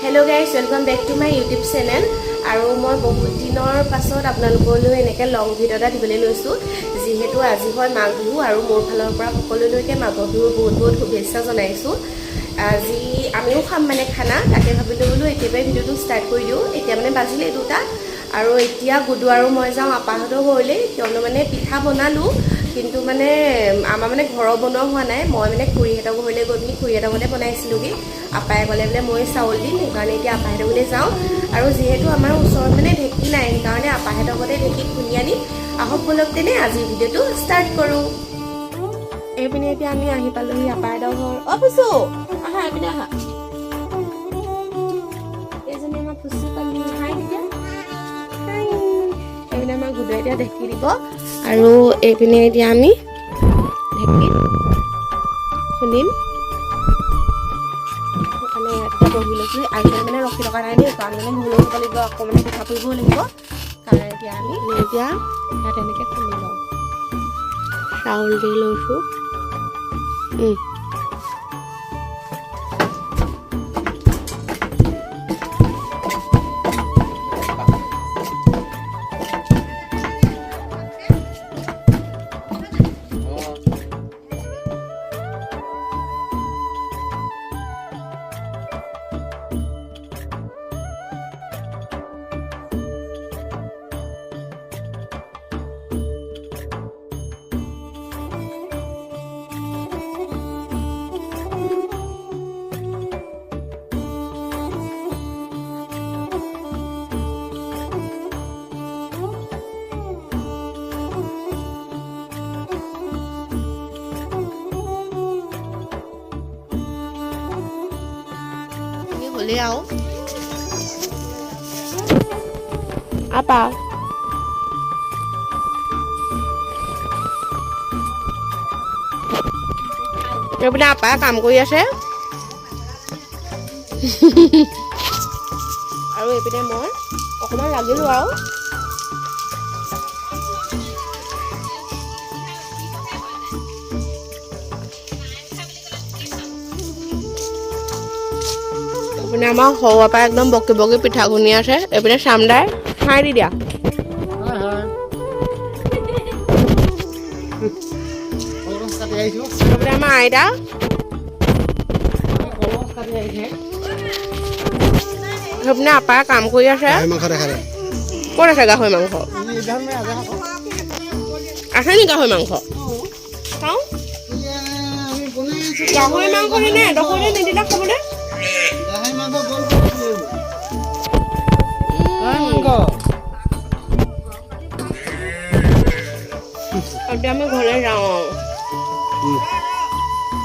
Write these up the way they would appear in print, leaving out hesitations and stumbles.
Hello guys, welcome back to my YouTube channel. और मैं बहुत दिनर पाছত आपनालोकলৈ এনেকৈ লং ভিডিও এটা দিবলৈ লৈছোঁ যেহেতু আজি হয় মাঘ বিহু আৰু মোৰ ফালৰ পৰা সকলোলৈকে মাঘ বিহুৰ বহুত বহুত শুভেচ্ছা জনাইছোঁ। আজি আমিও খাম মানে খানা, তাকে ভাবিলোঁ বোলো এতিয়াই ভিডিওটো ষ্টাৰ্ট কৰি দিওঁ। এতিয়া মানে বাজিলে 2টা আৰু এতিয়া গুডু আৰু মই যাওঁ আপাহঁতৰ ঘৰলৈ, কিয়নো মানে পিঠা বনালোঁ কিন্তু মানে আমাৰ মানে ঘৰৰ বনোৱা হোৱা নাই। মই মানে খুৰীহঁতৰ ঘৰলৈ গৈ পিনি খুৰীহঁতৰ ঘৰতে বনাইছিলোঁগৈ। আপাই ক'লে বোলে মই চাউল দিম, সেইকাৰণে এতিয়া আপাহঁতৰ ঘৰলৈ যাওঁ। আৰু যিহেতু আমাৰ ওচৰত মানে ঢেঁকী নাই, সেইকাৰণে আপাহঁতৰ ঘৰতে ঢেঁকী খুন্দি আনি আহক বলক তেনে আজি ভিডিঅ'টো ষ্টাৰ্ট কৰোঁ। এইপিনে এতিয়া আমি আহি পালোহি আপাহঁতৰ ঘৰ। পুচু আহা, এইপিনে আহা। এইজনী আমাৰ পুচু পালি, হাই তেতিয়া। এইপিনে আমাৰ গুডুৱে এতিয়া ঢেঁকী দিব আৰু এইপিনে এতিয়া আমি ঢেঁকী খুন্দিম। মানে ইয়াত বহি লৈছোঁ আৰু মানে ৰখি থকা নাই দেই, কাৰণ মানে ঘৰলৈ যাব লাগিব, আকৌ মানে পিঠা পুৰিবও লাগিব। কাৰণ এতিয়া আমি এতিয়া ইয়াত এনেকৈ খুন্দি লওঁ। চাউল দি লৈছোঁ। Liao apa এইপিনে আপাই কাম কৰি আছে আৰু এইপিনে মই অকণমান লাগিলোঁ আৰু এইপিনে আমাৰ সৰু আপাই একদম বকি বকি পিঠা খুন্দি আছে। এইপিনে চামদাই খাই দি দিয়া। এইপিনে আমাৰ আইতা সেইপিনে আপাই কাম কৰি আছে। ক'ত আছে গাহৰি মাংস? আছে নি গাহৰি মাংস? চাওঁ গাহৰি মাংস নে ডখৰতে নিদিলা খাবলৈ? এতিয়া আমি ঘৰলৈ যাওঁ।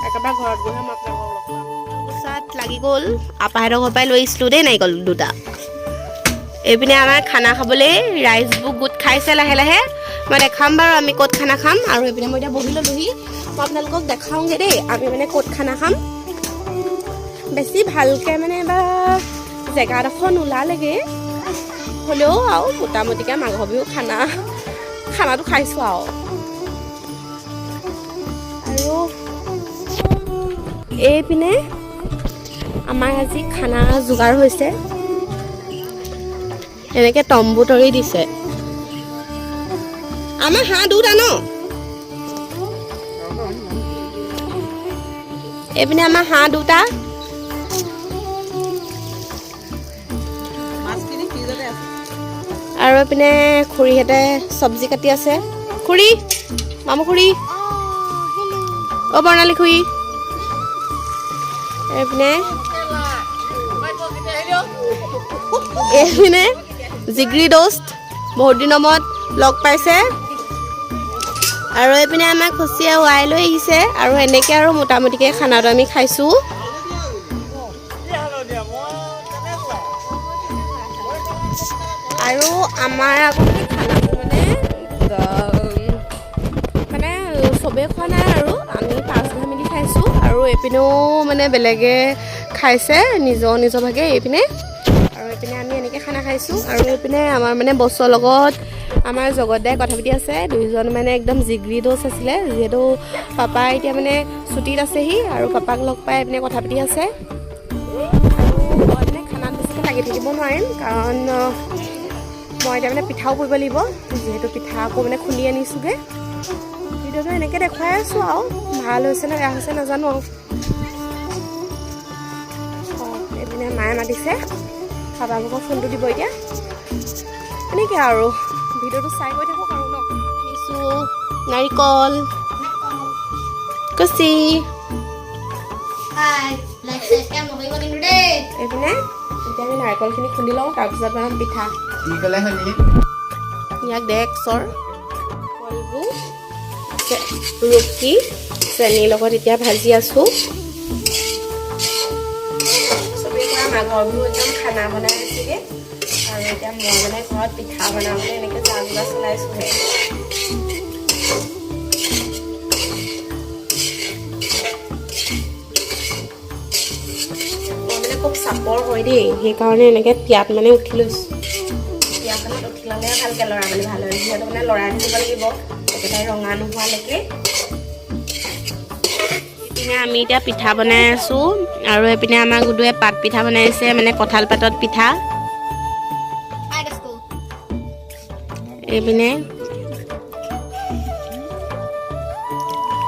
একেবাৰে ঘৰত গৈহে মই আপোনালোকক লগ পাম। পইচাত লাগি গ'ল, আপাহঁতৰ ঘৰৰ পৰাই লৈ আহিছিলোঁ দেই নাৰিকল 2টা। এইপিনে আমাৰ খানা খাবলৈ ৰাইজবোৰ গোট খাইছে লাহে লাহে। মই দেখাম বাৰু আমি ক'ত খানা খাম। আৰু এইপিনে মই এতিয়া বহি ল'লোহি, মই আপোনালোকক দেখাওঁগৈ দেই আমি মানে ক'ত খানা খাম। বেছি ভালকৈ মানে এবাৰ জেগাডোখৰ নোলালেগৈ, হ'লেও আৰু মোটামুটিকৈ মাঘ বিহু খানাটো খাইছোঁ আৰু এইপিনে আমাৰ আজি খানা যোগাৰ হৈছে। এনেকৈ তম্বু তৰি দিছে। আমাৰ হাঁহ 2টা ন? এইপিনে আমাৰ হাঁহ 2টা। আৰু এইপিনে খুৰীহঁতে চব্জি কাটি আছে। খুৰী, মামু খুৰী, অ' বৰ্ণালী খুৰী। এইপিনে জিগৰি দোস্ত বহুত দিনৰ মূৰত লগ পাইছে। আৰু এইপিনে আমাৰ খুচিয়ে ৱাই লৈ আহিছে। আৰু এনেকৈ আৰু মোটামুটিকৈ খানাটো আমি খাইছোঁ। আৰু আমাৰ আগতে খানাটো মানে চবেই খোৱা নাই আৰু আমি 5 ঘৰ মিলি খাইছোঁ। আৰু এইপিনেও মানে বেলেগে খাইছে নিজৰ ভাগে এইপিনে। আৰু এইপিনে আমি এনেকৈ খানা খাইছোঁ। আৰু এইপিনে আমাৰ মানে বছৰ লগত আমাৰ জগতদাই কথা পাতি আছে। 2জন মানে একদম জিগৰি দোষ আছিলে, যিহেতু পাপা এতিয়া মানে ছুটিত আছেহি আৰু পাপাক লগ পাই এইপিনে কথা পাতি আছে। আৰু মানে খানা লাগি থাকিব নোৱাৰিম কাৰণ মই এতিয়া মানে পিঠাও পুৰিব লাগিব যিহেতু পিঠা আকৌ মানে খুন্দি আনিছোঁগৈ ভিডিঅ'টো এনেকৈ দেখুৱাই আছোঁ আৰু ভাল হৈছে নে বেয়া হৈছে নাজানো আৰু এইপিনে মায়ে মাতিছে খাবাবোৰক ফোনটো দিব এতিয়া এনেকৈ আৰু ভিডিঅ'টো চাই গৈ থাকক আৰু ন দিছোঁ নাৰিকল কচি এইপিনে এতিয়া আমি নাৰিকলখিনি খুন্দি লওঁ তাৰপিছত বনাম পিঠা ইয়াক ডেক্সৰ কলবোৰ ৰুকি চেনীৰ লগত এতিয়া ভাজি আছোঁ চবেই কৰা মাঘৰ বিহু একদম খানা বনাই আছেগৈ আৰু এতিয়া মই মানে ঘৰত পিঠা বনাবলৈ এনেকৈ যা যোগাৰ চলাইছোঁহে খুব চাপৰ হয় দেই সেইকাৰণে এনেকৈ পিয়াত মানে উঠি লৈছোঁ পিয়াখনত উঠি ল'লেহে ভালকৈ লৰাবলৈ ভাল হয় যিহেতু মানে লৰাই থাকিব লাগিব একেবাৰে ৰঙা নোহোৱালৈকে এইপিনে আমি এতিয়া পিঠা বনাই আছোঁ আৰু এইপিনে আমাৰ গুডুৱে পাত পিঠা বনাইছে মানে কঁঠাল পাতত পিঠা এইপিনে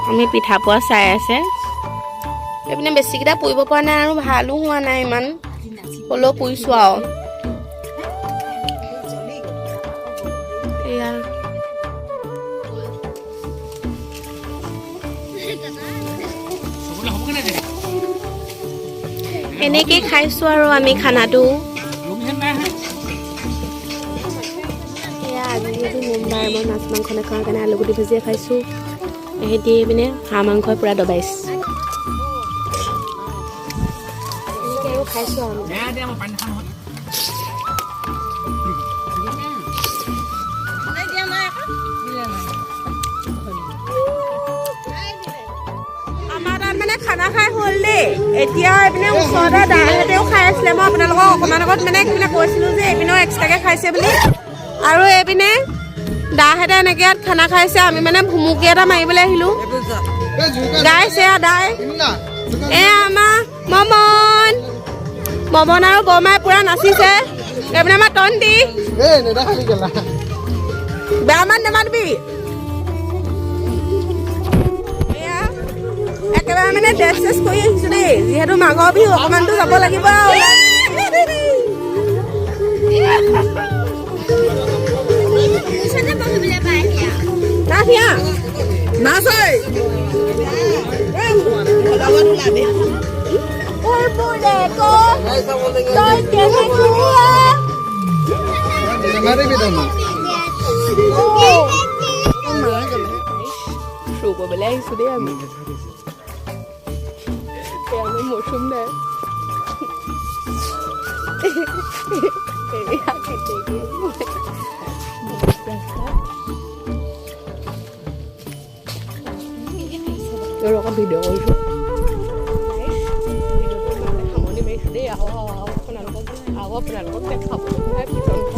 আমি পিঠা পোৱা চাই আছে এইপিনে বেছিকেইটা পুৰিব পৰা নাই আৰু ভালো হোৱা নাই ইমান হ'লেও পুৰিছোঁ আৰু এয়া এনেকেই খাইছোঁ আৰু আমি খানাটো এয়া আজি যিহেতু মুম্বাই মই মাছ মাংস নাখাওঁ কাৰণে আলুগুটি ভাজিয়ে খাইছোঁ এহেঁতি পিনে হাঁহ মাংসই পূৰা দবাইছে খাইছোঁ আৰু আমাৰ তাত মানে খানা খাই হ'ল দেই এতিয়া এইপিনে ওচৰতে দাইহঁতেও খাই আছিলে মই আপোনালোকক অকণমান আগত মানে কৈছিলোঁ যে এইপিনেও এক্সট্ৰাকৈ খাইছে বুলি আৰু এইপিনে দাহঁতে এনেকৈ ইয়াত খানা খাইছে আমি মানে ভুমুকি এটা মাৰিবলৈ আহিলোঁ গাইছে দাই এয়া আমাৰ মমন আৰু বৰমাই পুৰা নাচিছে এইপিনে আমাৰ তন্তি বেয়া মান নেমাতিবি এয়া একেবাৰে মানে ড্ৰেছ চেছ কৰি আহিছোঁ দেই যিহেতু মাঘৰ বিহু অকণমানতো যাব লাগিব কৰিবলৈ আহিছোঁ দেই আমি মৌচুম নাই ৰকা ভিডিঅ' কৰিছোঁ সামৰণি মাৰিছোঁ দেই আপোনালোকক দেখাবলৈ